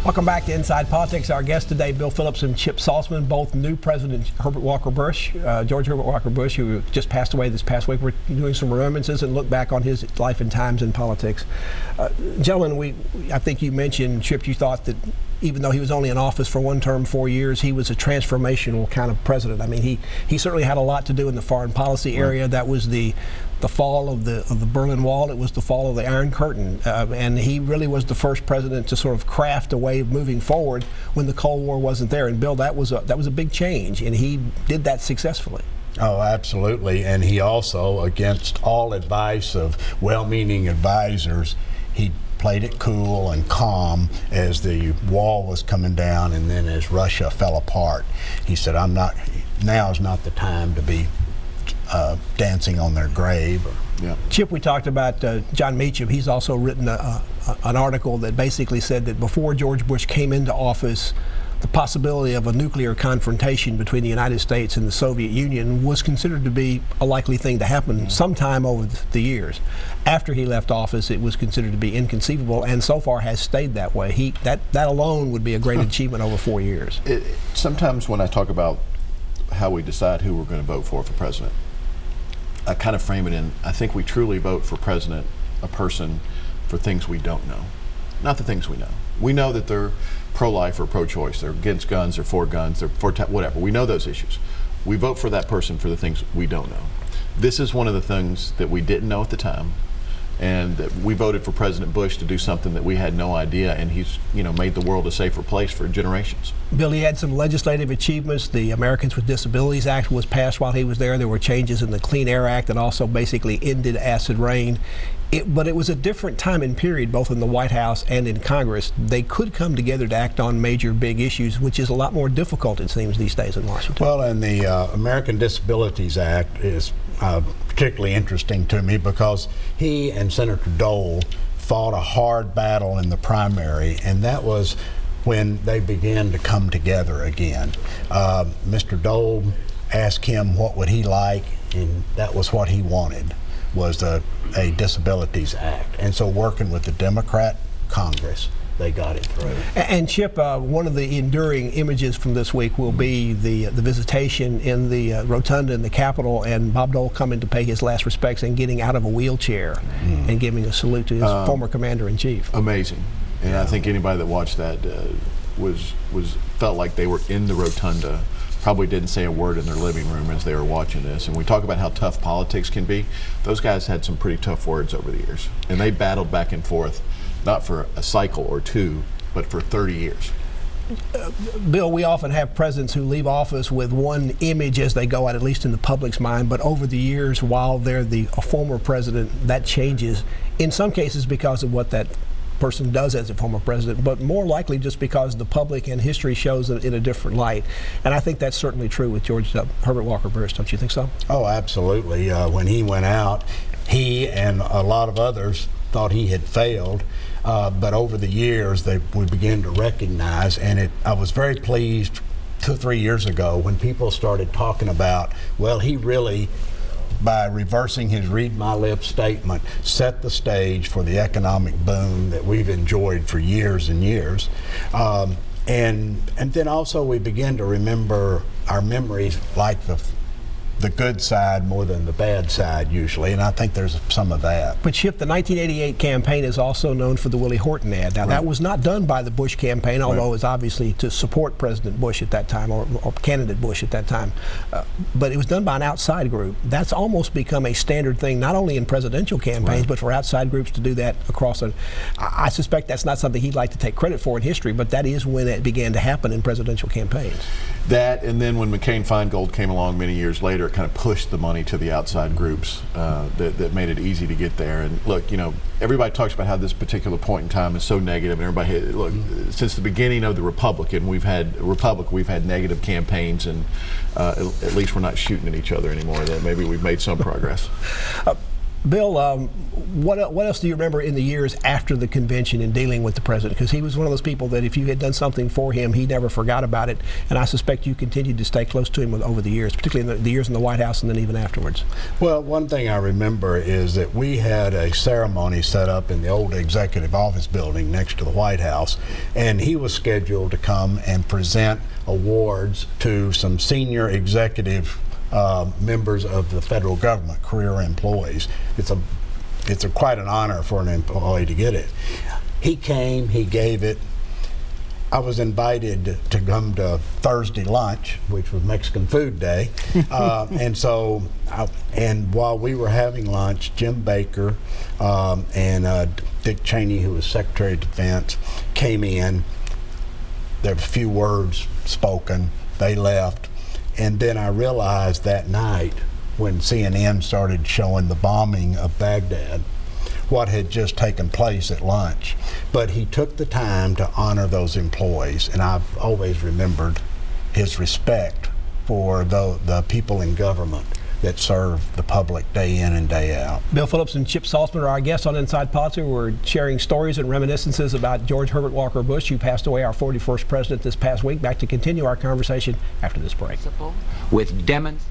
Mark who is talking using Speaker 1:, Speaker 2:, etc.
Speaker 1: Welcome back to Inside Politics. Our guests today, Bill Phillips and Chip Saltsman, both new President Herbert Walker Bush, George Herbert Walker Bush, who just passed away this past week. We're doing some remembrances and look back on his life and times in politics. Gentlemen, I think you mentioned, Chip, you thought that even though he was only in office for one term, 4 years, he was a transformational kind of president. I mean, he certainly had a lot to do in the foreign policy area. That was the fall of the Berlin Wall. It was the fall of the Iron Curtain, and he really was the first president to sort of craft a way of moving forward when the Cold War wasn't there. And Bill, that was a big change, and he did that successfully.
Speaker 2: Oh, absolutely. And he also, against all advice of well-meaning advisors, he played it cool and calm as the wall was coming down, and then as Russia fell apart. He said, now is not the time to be dancing on their grave.
Speaker 1: Yeah. Chip, we talked about John Meacham. He's also written an article that basically said that before George Bush came into office, the possibility of a nuclear confrontation between the United States and the Soviet Union was considered to be a likely thing to happen sometime over the years. After he left office, it was considered to be inconceivable, and so far has stayed that way. That alone would be a great achievement over 4 years.
Speaker 3: Sometimes when I talk about how we decide who we're going to vote for president, I kind of frame it in, I think we truly vote for president, a person, for things we don't know, not the things we know. We know that they're pro-life or pro-choice, they're against guns, they're for guns, they're for whatever. We know those issues. We vote for that person for the things we don't know. This is one of the things that we didn't know at the time, and that we voted for President Bush to do something that we had no idea, and he's made the world a safer place for generations.
Speaker 1: Bill, he had some legislative achievements. The Americans with Disabilities Act was passed while he was there. There were changes in the Clean Air Act that also basically ended acid rain. But it was a different time and period, both in the White House and in Congress. They could come together to act on major big issues, which is a lot more difficult, it seems, these days in Washington.
Speaker 2: Well, and the American Disabilities Act is particularly interesting to me because he and Senator Dole fought a hard battle in the primary, and that was when they began to come together again. Mr. Dole asked him what would he like, and that was what he wanted, was a Disabilities Act. And so working with the Democrat Congress, they got it through.
Speaker 1: And Chip, one of the enduring images from this week will be the visitation in the rotunda in the Capitol, and Bob Dole coming to pay his last respects and getting out of a wheelchair and giving a salute to his former commander-in-chief.
Speaker 3: Amazing. And I think anybody that watched that felt like they were in the rotunda. Probably didn't say a word in their living room as they were watching this. And we talk about how tough politics can be. Those guys had some pretty tough words over the years. And they battled back and forth, not for a cycle or two, but for 30 years.
Speaker 1: Bill, we often have presidents who leave office with one image as they go out, at least in the public's mind. But over the years, while they're a former president, that changes. In some cases because of what that person does as a former president, but more likely just because the public and history shows it in a different light. And I think that's certainly true with George Herbert Walker Bush, don't you think so?
Speaker 2: Oh, absolutely. When he went out, he and a lot of others thought he had failed, but over the years we began to recognize, and I was very pleased 2 or 3 years ago when people started talking about, well, he really, by reversing his read my lips statement, set the stage for the economic boom that we've enjoyed for years and years. And then also we begin to remember our memories like the good side more than the bad side usually, and I think there's some of that.
Speaker 1: But Chip, the 1988 campaign is also known for the Willie Horton ad. Now that was not done by the Bush campaign, although it was obviously to support President Bush at that time, or candidate Bush at that time. But it was done by an outside group. That's almost become a standard thing, not only in presidential campaigns, but for outside groups to do that across I suspect that's not something he'd like to take credit for in history, but that is when it began to happen in presidential campaigns.
Speaker 3: That, and then when McCain-Feingold came along many years later, it kind of pushed the money to the outside groups that made it easy to get there. And look, everybody talks about how this particular point in time is so negative, and everybody, look, since the beginning of the Republic, we've had negative campaigns, and at least we're not shooting at each other anymore. That maybe we've made some progress.
Speaker 1: Bill, what else do you remember in the years after the convention in dealing with the president? Because he was one of those people that if you had done something for him, he never forgot about it. And I suspect you continued to stay close to him over the years, particularly in the years in the White House and then even afterwards.
Speaker 2: Well, one thing I remember is that we had a ceremony set up in the old executive office building next to the White House, and he was scheduled to come and present awards to some senior executive members of the federal government, career employees. It's quite an honor for an employee to get it. He came, he gave it. I was invited to come to Thursday lunch, which was Mexican food day, and while we were having lunch, Jim Baker and Dick Cheney, who was Secretary of Defense, came in. There were a few words spoken. They left. And then I realized that night when CNN started showing the bombing of Baghdad, what had just taken place at lunch. But he took the time to honor those employees, and I've always remembered his respect for the people in government that serve the public day in and day out.
Speaker 1: Bill Phillips and Chip Saltsman are our guests on Inside Politics. We're sharing stories and reminiscences about George Herbert Walker Bush, who passed away, our 41st president this past week. Back to continue our conversation after this break.
Speaker 4: With demonstration.